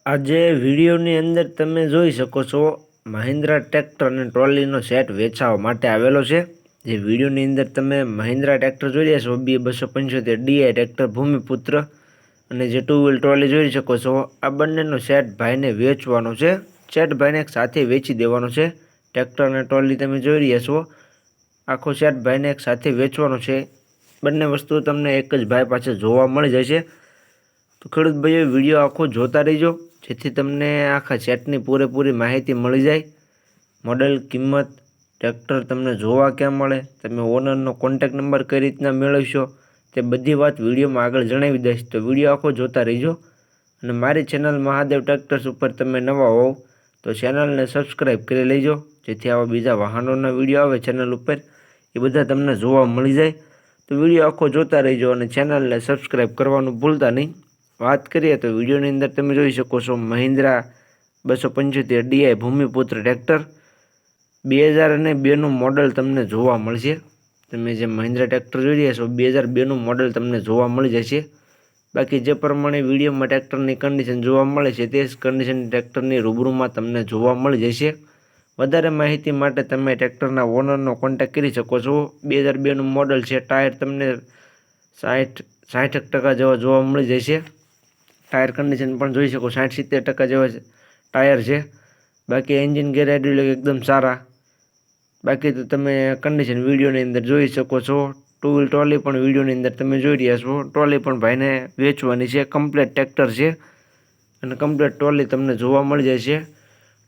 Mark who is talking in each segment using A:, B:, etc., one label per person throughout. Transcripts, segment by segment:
A: આજે વિડીયોની અંદર તમે જોઈ શકો છો મહિન્દ્રા ટ્રેક્ટર અને ટ્રોલીનો સેટ વેચાવા માટે આવેલો છે। જે વિડીયોની અંદર તમે મહિન્દ્રા ટ્રેક્ટર જોઈ રહ્યા છો B275 DI ટ્રેક્ટર ભૂમિપુત્ર અને જે ટુ વ્હીલ ટ્રોલી જોઈ શકો છો આ બંનેનો સેટ ભાઈને વેચવાનો છે। સેટ ભાઈને એક સાથે વેચી દેવાનો છે। ટ્રેક્ટર અને ટ્રોલી તમે જોઈ રહ્યા છો આખો સેટ ભાઈને એક સાથે વેચવાનો છે। બંને વસ્તુ તમને એક જ ભાઈ પાસે જોવા મળી જશે। તો ખેડૂત ભાઈઓ વિડીયો આખો જોતા રહેજો જેથી તમને આખા સેટની પૂરેપૂરી માહિતી મળી જાય। મોડેલ, કિંમત, ટ્રેક્ટર તમને જોવા ક્યાં મળે, તમે ઓનરનો કોન્ટેક્ટ નંબર કઈ રીતના મેળવશો તે બધી વાત વિડીયોમાં આગળ જણાવી દઈશ। તો વિડીયો આખો જોતા રહેજો અને મારી ચેનલ મહાદેવ ટ્રેક્ટર્સ ઉપર તમે નવા હોવ તો ચેનલને સબસ્ક્રાઈબ કરી લેજો જેથી આવા બીજા વાહનોના વિડીયો આવે ચેનલ ઉપર એ બધા તમને જોવા મળી જાય। તો વિડીયો આખો જોતા રહેજો અને ચેનલને સબસ્ક્રાઈબ કરવાનું ભૂલતા નહીં। વાત કરીએ તો વિડીયોની અંદર તમે જોઈ શકો છો મહિન્દ્રા 275 DI ભૂમિપુત્ર ટ્રેક્ટર 2002નું મોડલ તમને જોવા મળશે। તમે જે મહિન્દ્રા ટ્રેક્ટર જોઈ રહ્યા છો 2002નું મોડલ તમને જોવા મળી જશે। બાકી જે પ્રમાણે વિડીયોમાં ટ્રેક્ટરની કન્ડિશન જોવા મળે છે તે જ કન્ડિશન ટ્રેક્ટરની રૂબરૂમાં તમને જોવા મળી જશે। વધારે માહિતી માટે તમે ટ્રેક્ટરના ઓનરનો કોન્ટેક્ટ કરી શકો છો। 2002નું મોડલ છે। ટાયર તમને 60% જેવા જોવા મળી જશે। ટાયર કન્ડિશન પણ જોઈ શકો 60-70% જેવા ટાયર છે। બાકી એન્જિન ગેર હાઇડ્રોલિક એકદમ સારા। બાકી તો તમે કન્ડિશન વિડીયોની અંદર જોઈ શકો છો। ટુ વ્હીલ ટ્રોલી પણ વિડીયોની અંદર તમે જોઈ રહ્યા છો। ટ્રોલી પણ ભાઈને વેચવાની છે। કમ્પ્લીટ ટ્રેક્ટર છે અને કમ્પ્લીટ ટ્રોલી તમને જોવા મળી જશે।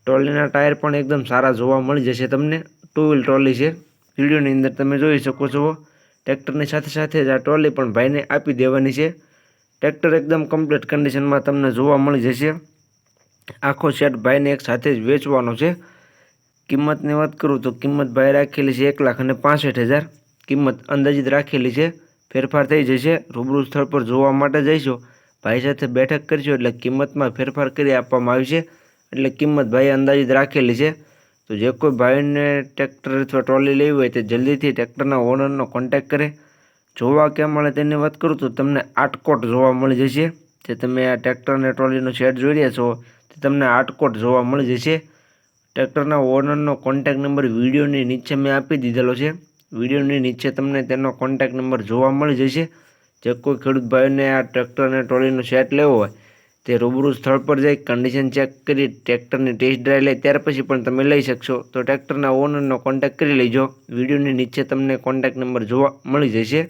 A: ટ્રોલીના ટાયર પણ એકદમ સારા જોવા મળી જશે તમને। ટુ વ્હીલ ટ્રોલી છે વિડીયોની અંદર તમે જોઈ શકો છો। ટ્રેક્ટરની સાથે સાથે જ આ ટ્રોલી પણ ભાઈને આપી દેવાની છે। ટ્રેક્ટર એકદમ કમ્પ્લીટ કન્ડિશનમાં તમને જોવા મળી જશે। આખો સેટ ભાઈને એક સાથે જ વેચવાનો છે। કિંમતની વાત કરું તો કિંમત ભાઈ રાખેલી છે 1,65,000 કિંમત અંદાજિત રાખેલી છે। ફેરફાર થઈ જશે। રૂબરૂ સ્થળ પર જોવા માટે જઈશો ભાઈ સાથે બેઠક કરશો એટલે કિંમતમાં ફેરફાર કરી આપવામાં આવશે। એટલે કિંમત ભાઈએ અંદાજિત રાખેલી છે। તો જે કોઈ ભાઈને ટ્રેક્ટર અથવા ટ્રોલી લેવી હોય તે જલ્દીથી ટ્રેક્ટરના ઓનરનો કોન્ટેક્ટ કરે। જોવા ક્યાં મળે તેની વાત કરું તો તમને આટકોટ જોવા મળી જશે। જે તમે આ ટ્રેક્ટર અને ટ્રોલીનો સેટ જોઈ રહ્યા છો તે તમને આટકોટ જોવા મળી જશે। ટ્રેક્ટરના ઓનરનો કોન્ટેક્ટ નંબર વિડીયોની નીચે મેં આપી દીધેલો છે। વિડીયોની નીચે તમને તેનો કોન્ટેક્ટ નંબર જોવા મળી જશે। જે કોઈ ખેડૂત ભાઈને આ ટ્રેક્ટર અને ટ્રોલીનો સેટ લેવો હોય તે રૂબરૂ સ્થળ પર જઈ કન્ડિશન ચેક કરી ટ્રેક્ટરની ટેસ્ટ ડ્રાઈવ લે ત્યાર પછી પણ તમે લઈ શકશો। તો ટ્રેક્ટરના ઓનરનો કોન્ટેક્ટ કરી લેજો। વિડીયોની નીચે તમને કોન્ટેક્ટ નંબર જોવા મળી જશે।